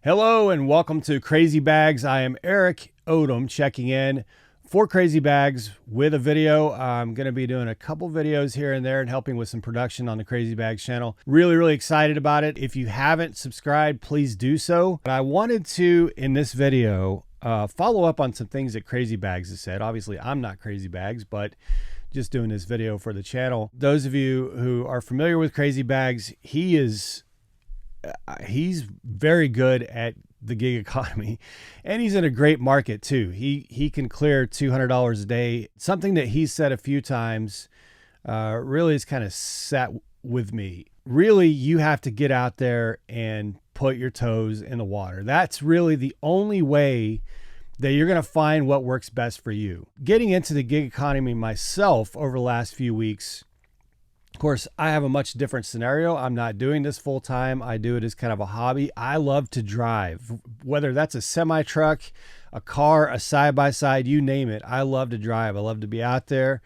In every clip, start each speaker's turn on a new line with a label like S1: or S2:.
S1: Hello and welcome to Crazy Bags. I am Eric Odom checking in for Crazy Bags with a video. I'm going to be doing a couple videos here and there and helping with some production on the Crazy Bags channel. Really excited about it. If you haven't subscribed, please do so. But I wanted to, in this video, follow up on some things that Crazy Bags has said. Obviously, I'm not Crazy Bags, but just doing this video for the channel. Those of you who are familiar with Crazy Bags, he's very good at the gig economy, and he's in a great market too. He can clear $200 a day. Something that he said a few times really has kind of sat with me. Really, you have to get out there and put your toes in the water. That's really the only way that you're going to find what works best for you. Getting into the gig economy myself over the last few weeks, of course, I have a much different scenario. I'm not doing this full time. I do it as kind of a hobby. I love to drive, whether that's a semi truck, a car, a side-by-side, you name it. I love to drive. I love to be out there,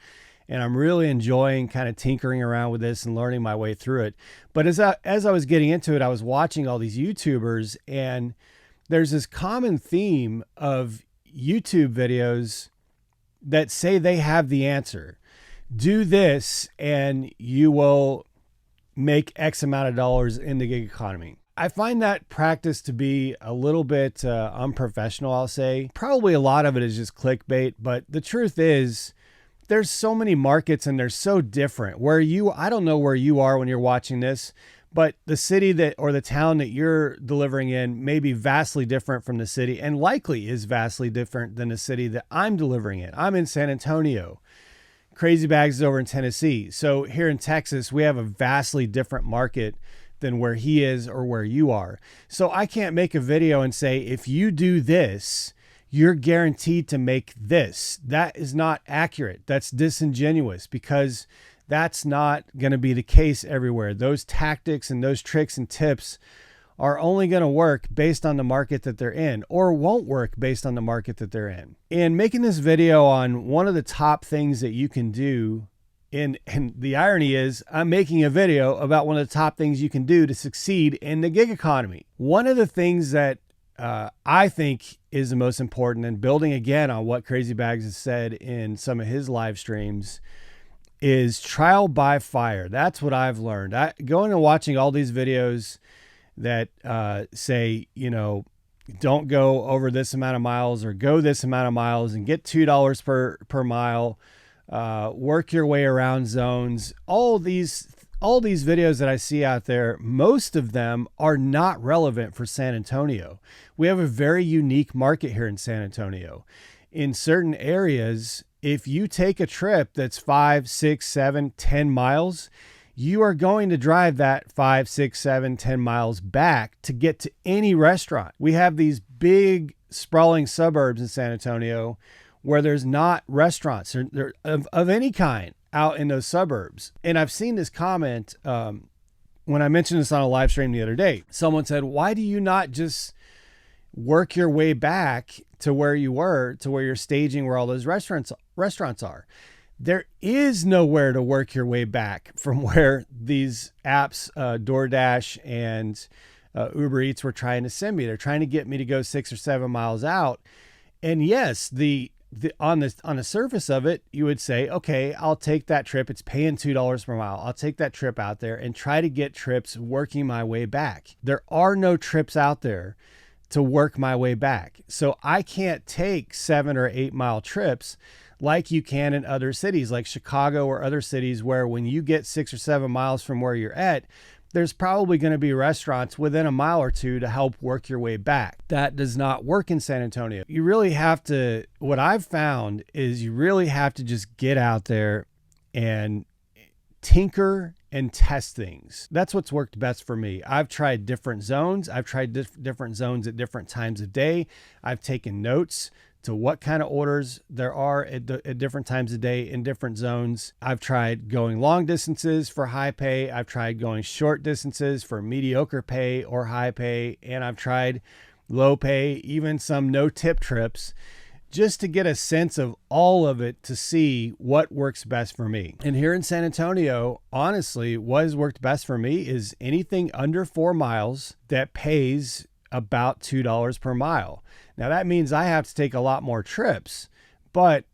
S1: and I'm really enjoying kind of tinkering around with this and learning my way through it. But as I was getting into it, I was watching all these YouTubers, and there's this common theme of YouTube videos that say they have the answer. Do this and you will make X amount of dollars in the gig economy. I find that practice to be a little bit unprofessional, I'll say. Probably a lot of it is just clickbait, but the truth is there's so many markets and they're so different. I don't know where you are when you're watching this, but the city that or the town that you're delivering in may be vastly different from the city, and likely is vastly different than the city that I'm delivering in. I'm in San Antonio. Crazy Bags is over in Tennessee. So here in Texas, we have a vastly different market than where he is or where you are. So I can't make a video and say, if you do this, you're guaranteed to make this. That is not accurate. That's disingenuous, because that's not going to be the case everywhere. Those tactics and those tricks and tips are only going to work based on the market that they're in, or won't work based on the market that they're in. And making this video on one of the top things that you can do, and the irony is I'm making a video about one of the top things you can do to succeed in the gig economy. One of the things that I think is the most important, and building again on what Crazy Bags has said in some of his live streams, is trial by fire. That's what I've learned. Going and watching all these videos that say, don't go over this amount of miles or go this amount of miles and get $2 per mile, work your way around zones. All these videos that I see out there, most of them are not relevant for San Antonio. We have a very unique market here in San Antonio. In certain areas, if you take a trip that's 5, 6, 7, 10 miles, you are going to drive that 5, 6, 7, 10 miles back to get to any restaurant. We have these big sprawling suburbs in San Antonio where there's not restaurants of any kind out in those suburbs. And I've seen this comment when I mentioned this on a live stream the other day. Someone said, why do you not just work your way back to where you were, to where you're staging where all those restaurants are? There is nowhere to work your way back from where these apps, DoorDash and Uber Eats, were trying to send me. They're trying to get me to go 6 or 7 miles out. And yes, on the surface of it, you would say, okay, I'll take that trip. It's paying $2 per mile. I'll take that trip out there and try to get trips working my way back. There are no trips out there to work my way back. So I can't take 7 or 8 mile trips like you can in other cities like Chicago or other cities, where when you get 6 or 7 miles from where you're at, there's probably going to be restaurants within a mile or two to help work your way back. That does not work in San Antonio. You really have to, what I've found is you really have to just get out there and tinker and test things. That's what's worked best for me. I've tried different zones. I've tried different zones at different times of day. I've taken notes to what kind of orders there are at different times of day in different zones. I've tried going long distances for high pay. I've tried going short distances for mediocre pay or high pay. And I've tried low pay, even some no tip trips, just to get a sense of all of it to see what works best for me. And here in San Antonio, honestly, what has worked best for me is anything under 4 miles that pays about $2 per mile. Now that means I have to take a lot more trips, but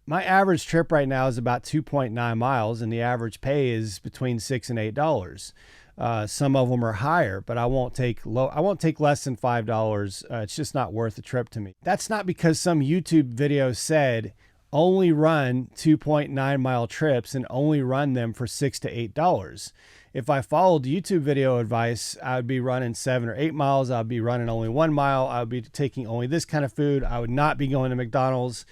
S1: my average trip right now is about 2.9 miles and the average pay is between $6 and $8. Some of them are higher, but I won't take less than $5. It's just not worth the trip to me. That's not because some YouTube video said only run 2.9 mile trips and only run them for $6 to $8. If I followed YouTube video advice, I would be running 7 or 8 miles. I'd be running only 1 mile. I would be taking only this kind of food. I would not be going to McDonald's.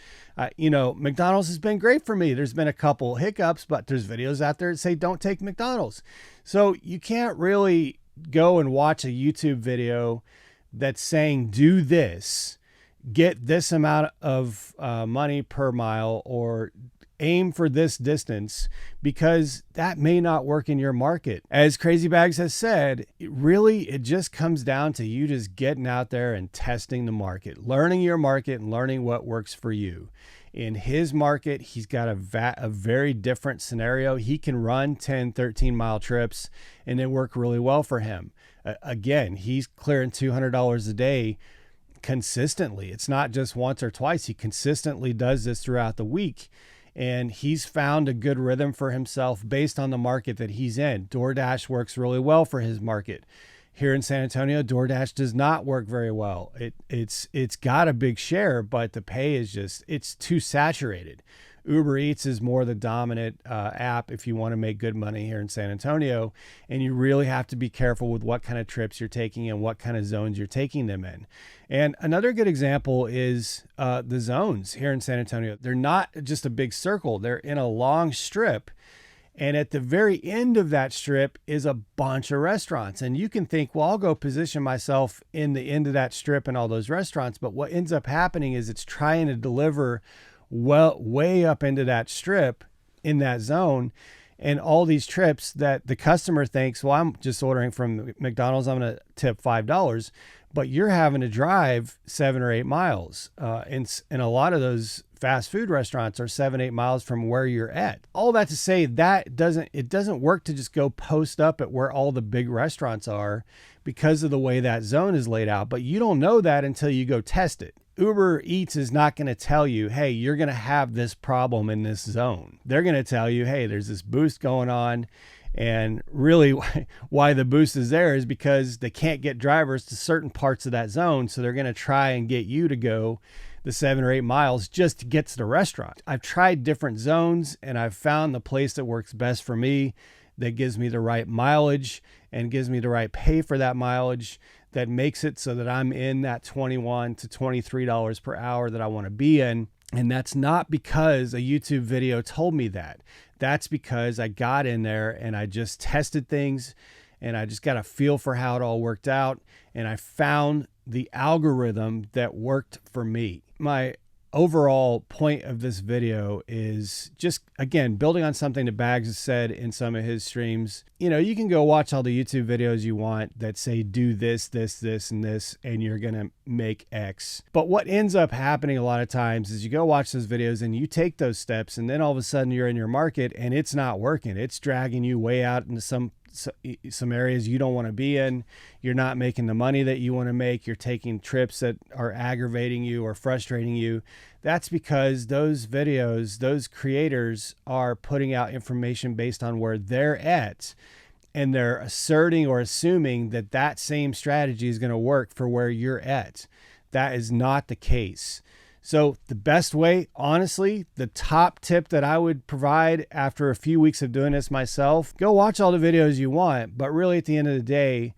S1: McDonald's has been great for me. There's been a couple hiccups, but there's videos out there that say don't take McDonald's. So you can't really go and watch a YouTube video that's saying do this, get this amount of money per mile, or aim for this distance, because that may not work in your market. As Crazy Bags has said, it just comes down to you just getting out there and testing the market, learning your market and learning what works for you. In his market, he's got a very different scenario. He can run 10, 13 mile trips and they work really well for him. Again, he's clearing $200 a day consistently. It's not just once or twice. He consistently does this throughout the week. And he's found a good rhythm for himself based on the market that he's in. DoorDash works really well for his market. Here in San Antonio, DoorDash does not work very well. It's got a big share, but the pay is it's too saturated. UberEats is more the dominant app if you want to make good money here in San Antonio. And you really have to be careful with what kind of trips you're taking and what kind of zones you're taking them in. And another good example is the zones here in San Antonio. They're not just a big circle. They're in a long strip. And at the very end of that strip is a bunch of restaurants. And you can think, well, I'll go position myself in the end of that strip and all those restaurants. But what ends up happening is it's trying to deliver way up into that strip in that zone. And all these trips that the customer thinks, well, I'm just ordering from McDonald's, I'm going to tip $5. But you're having to drive 7 or 8 miles. And a lot of those fast food restaurants are 7, 8 miles from where you're at. All that to say that it doesn't work to just go post up at where all the big restaurants are because of the way that zone is laid out. But you don't know that until you go test it. Uber Eats is not going to tell you, hey, you're going to have this problem in this zone. They're going to tell you, hey, there's this boost going on. And really why the boost is there is because they can't get drivers to certain parts of that zone. So they're going to try and get you to go the 7 or 8 miles just to get to the restaurant. I've tried different zones and I've found the place that works best for me, that gives me the right mileage and gives me the right pay for that mileage, that makes it so that I'm in that $21 to $23 per hour that I want to be in. And that's not because a YouTube video told me that. That's because I got in there and I just tested things and I just got a feel for how it all worked out. And I found the algorithm that worked for me. My overall point of this video is just, again, building on something that Bags has said in some of his streams. You can go watch all the YouTube videos you want that say do this, this, this, and this, and you're going to make X. But what ends up happening a lot of times is you go watch those videos and you take those steps, and then all of a sudden you're in your market and it's not working. It's dragging you way out into some areas you don't want to be in. You're not making the money that you want to make. You're taking trips that are aggravating you or frustrating you. That's because those videos, those creators are putting out information based on where they're at, and they're asserting or assuming that that same strategy is going to work for where you're at. That is not the case. So the best way, honestly, the top tip that I would provide after a few weeks of doing this myself, go watch all the videos you want, but really at the end of the day,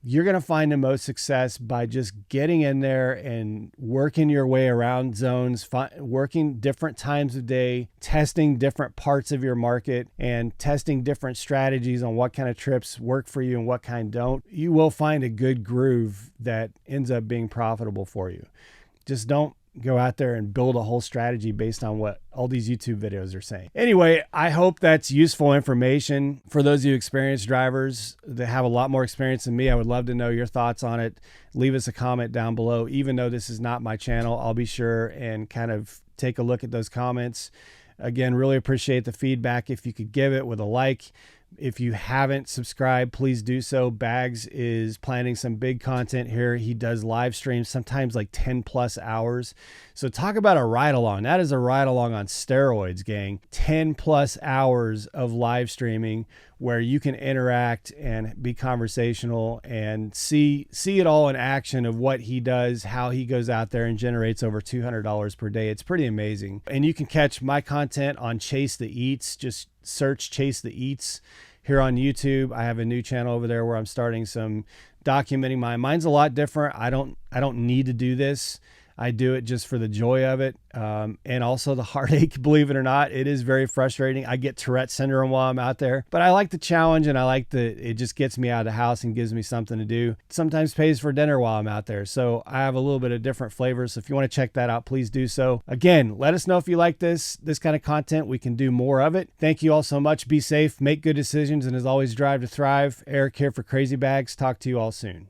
S1: you're going to find the most success by just getting in there and working your way around zones, working different times of day, testing different parts of your market, and testing different strategies on what kind of trips work for you and what kind don't. You will find a good groove that ends up being profitable for you. Just don't go out there and build a whole strategy based on what all these YouTube videos are saying. Anyway, I hope that's useful information for those of you experienced drivers that have a lot more experience than me. I would love to know your thoughts on it. Leave us a comment down below. Even though this is not my channel, I'll be sure and kind of take a look at those comments. Again, really appreciate the feedback. If you could give it with a like, If you haven't subscribed, please do so. Bags is planning some big content here. He does live streams, sometimes like 10 plus hours. So talk about a ride along. That is a ride along on steroids, gang. 10 plus hours of live streaming where you can interact and be conversational and see it all in action of what he does, how he goes out there and generates over $200 per day. It's pretty amazing. And you can catch my content on Chase the Eats. Just search Chase the Eats here on YouTube. I have a new channel over there where I'm starting some documenting mine's a lot different. I don't need to do this. I do it just for the joy of it. And also the heartache, believe it or not. It is very frustrating. I get Tourette syndrome while I'm out there, but I like the challenge and I like it just gets me out of the house and gives me something to do. Sometimes pays for dinner while I'm out there. So I have a little bit of different flavors. So if you want to check that out, please do so. Again, let us know if you like this kind of content. We can do more of it. Thank you all so much. Be safe, make good decisions, and as always, drive to thrive. Eric here for Crazy Bags. Talk to you all soon.